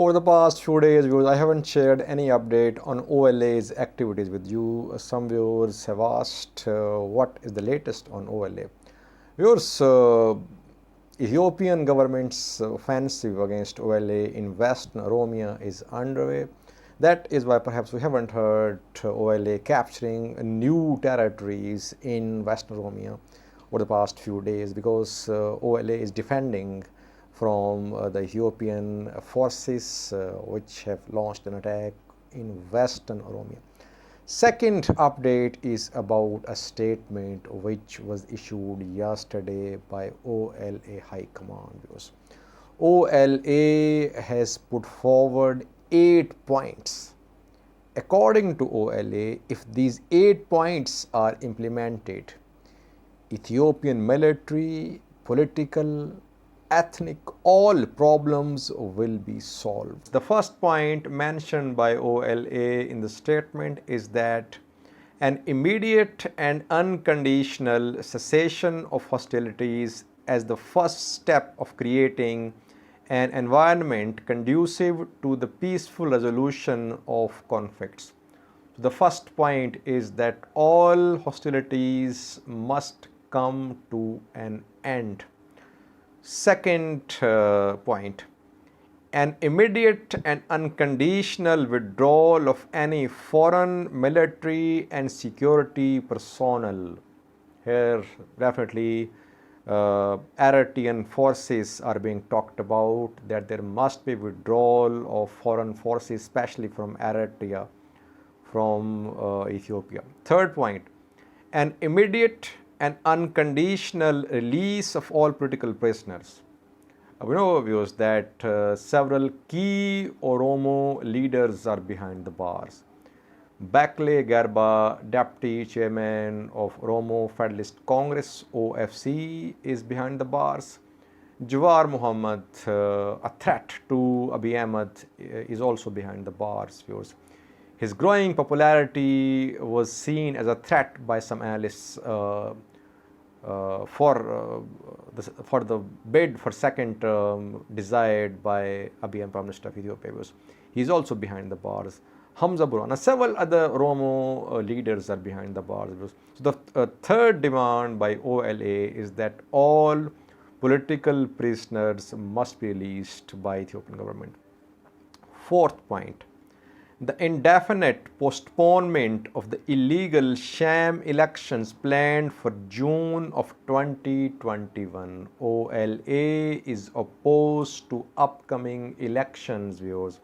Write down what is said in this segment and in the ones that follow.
Over the past few days, viewers, I haven't shared any update on OLA's activities with you. Some viewers have asked what is the latest on OLA. Viewers, Ethiopian government's offensive against OLA in Western Oromia is underway. That is why perhaps we haven't heard OLA capturing new territories in Western Oromia over the past few days, because OLA is defending from the Ethiopian forces which have launched an attack in Western Oromia. Second update is about a statement which was issued yesterday by OLA High Command. OLA has put forward 8 points. According to OLA, if these 8 points are implemented, Ethiopian military, political, ethnic, all problems will be solved. The first point mentioned by OLA in the statement is that an immediate and unconditional cessation of hostilities as the first step of creating an environment conducive to the peaceful resolution of conflicts. So the first point is that all hostilities must come to an end. Second point, an immediate and unconditional withdrawal of any foreign military and security personnel. Here definitely Eritrean forces are being talked about, that there must be withdrawal of foreign forces, especially from Eritrea, from Ethiopia. Third point, an immediate and unconditional release of all political prisoners. We know, viewers, that several key Oromo leaders are behind the bars. Bakle Garba, Deputy Chairman of Oromo Federalist Congress (OFC), is behind the bars. Jawar Muhammad, a threat to Abiy Ahmed, is also behind the bars, viewers. His growing popularity was seen as a threat by some analysts for the bid for second term desired by Abiy Ahmed, Prime Minister of Ethiopia. He is also behind the bars. Hamza Burhan and several other Oromo leaders are behind the bars. So the third demand by OLA is that all political prisoners must be released by Ethiopian government. Fourth point, the indefinite postponement of the illegal sham elections planned for June of 2021. OLA is opposed to upcoming elections, viewers,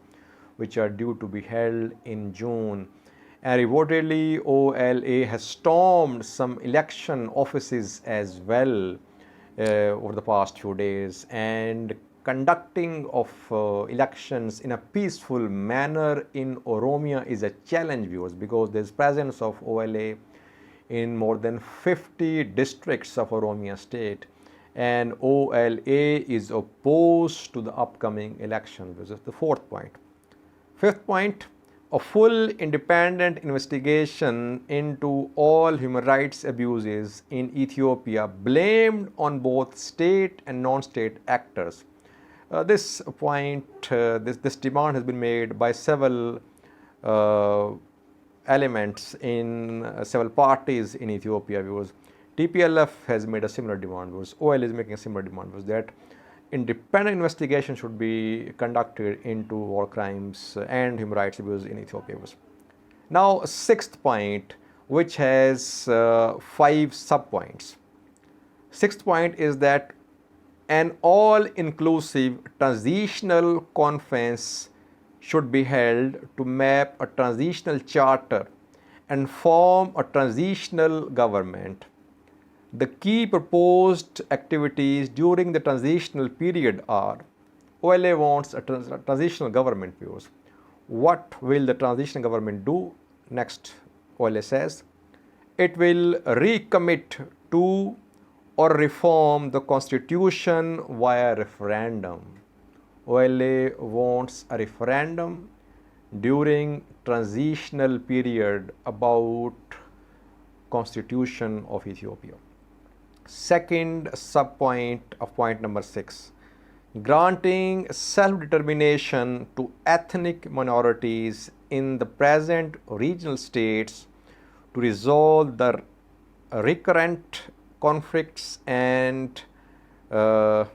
which are due to be held in June. And reportedly, OLA has stormed some election offices as well over the past few days, and conducting of elections in a peaceful manner in Oromia is a challenge, viewers, because there is presence of OLA in more than 50 districts of Oromia state, and OLA is opposed to the upcoming election. This is the fourth point. Fifth point, a full independent investigation into all human rights abuses in Ethiopia blamed on both state and non-state actors. This point, this demand has been made by several elements in several parties in Ethiopia, viewers. TPLF has made a similar demand, viewers. OL is making a similar demand, viewers, that independent investigation should be conducted into war crimes and human rights abuse in Ethiopia. Now, sixth point, which has 5 sub-points. Sixth point is that an all-inclusive transitional conference should be held to map a transitional charter and form a transitional government. The key proposed activities during the transitional period are: OLA wants a transitional government, viewers. What will the transitional government do? Next, OLA says it will recommit to or reform the constitution via referendum. OLA wants a referendum during transitional period about constitution of Ethiopia. Second sub-point of point number 6, granting self-determination to ethnic minorities in the present regional states to resolve the recurrent conflicts and to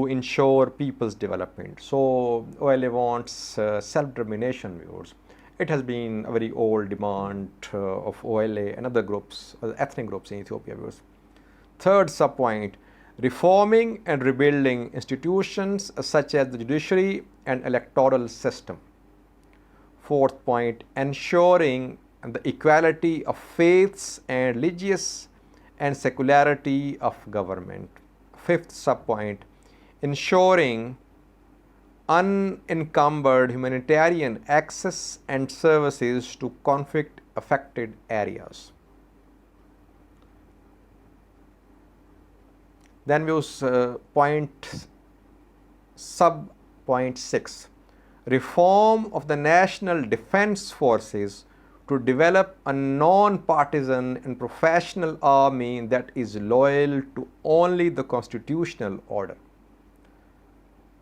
ensure people's development. So OLA wants self-determination views. It has been a very old demand of OLA and other groups, ethnic groups in Ethiopia views. Third subpoint, reforming and rebuilding institutions such as the judiciary and electoral system. Fourth point, ensuring the equality of faiths and religious and secularity of government. Fifth subpoint, ensuring unencumbered humanitarian access and services to conflict affected areas. Then we use sub-point 6, reform of the national defense forces to develop a non-partisan and professional army that is loyal to only the constitutional order.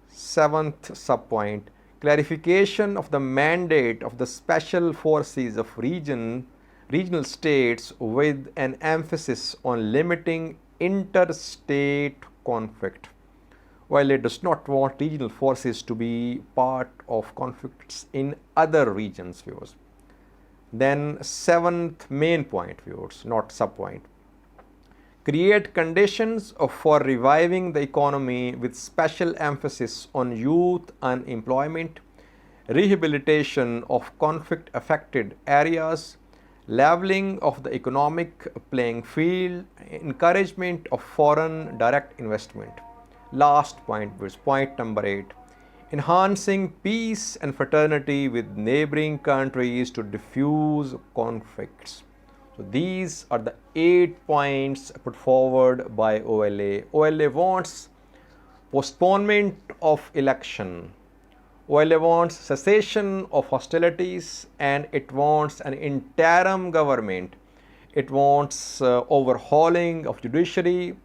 Seventh subpoint, clarification of the mandate of the special forces of regional states with an emphasis on limiting interstate conflict, while it does not want regional forces to be part of conflicts in other regions viewers. Then seventh main point viewers, not subpoint, create conditions for reviving the economy with special emphasis on youth unemployment, rehabilitation of conflict affected areas, leveling of the economic playing field, encouragement of foreign direct investment. Last point was point number 8, enhancing peace and fraternity with neighboring countries to diffuse conflicts. So these are the 8 points put forward by OLA. OLA wants postponement of election. OLA wants cessation of hostilities, and it wants an interim government. It wants overhauling of judiciary,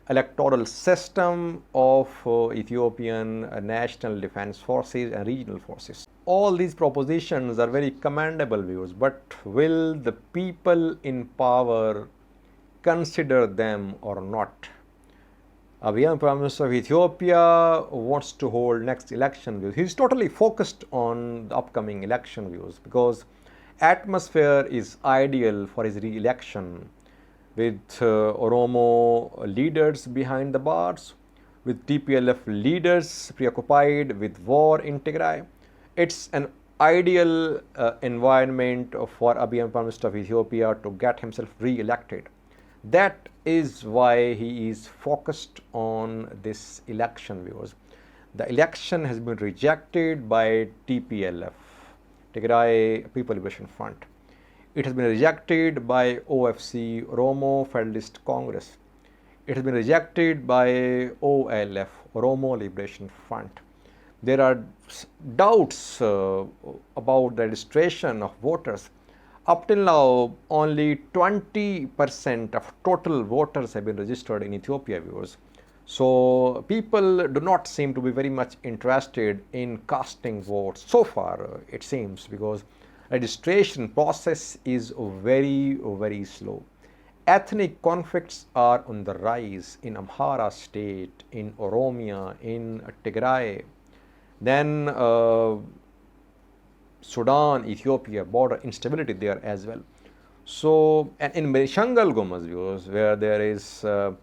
electoral system of Ethiopian national defense forces and regional forces. All these propositions are very commendable views, but will the people in power consider them or not? Abiy, Prime Minister of Ethiopia, wants to hold next election views. He's totally focused on the upcoming election views because atmosphere is ideal for his re-election, with Oromo leaders behind the bars, with TPLF leaders preoccupied with war in Tigray. It's an ideal environment for Abiy, Prime Minister of Ethiopia, to get himself re-elected. That is why he is focused on this election viewers. The election has been rejected by TPLF, Tigray People Liberation Front. It has been rejected by OFC, Oromo Federalist Congress. It has been rejected by OLF, Oromo Liberation Front. There are doubts about the registration of voters. Up till now, only 20% of total voters have been registered in Ethiopia viewers. So people do not seem to be very much interested in casting votes so far, it seems, because registration process is very, very slow. Ethnic conflicts are on the rise in Amhara state, in Oromia, in Tigray. Then Sudan, Ethiopia border instability there as well. So, and in Benishangal Gumuz viewers, where there is a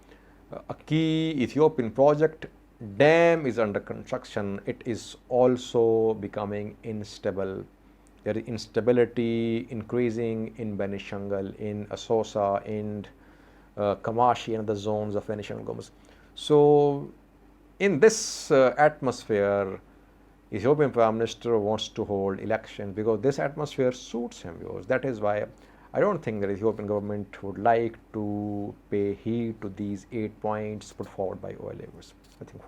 key Ethiopian project, dam is under construction, it is also becoming unstable. There is instability increasing in Benishangal, in Asosa, in Kamashi and other zones of Benishangal Gumuz. So, in this atmosphere, Ethiopian Prime Minister wants to hold elections because this atmosphere suits him. That is why I don't think the Ethiopian government would like to pay heed to these 8 points put forward by OLA. I think.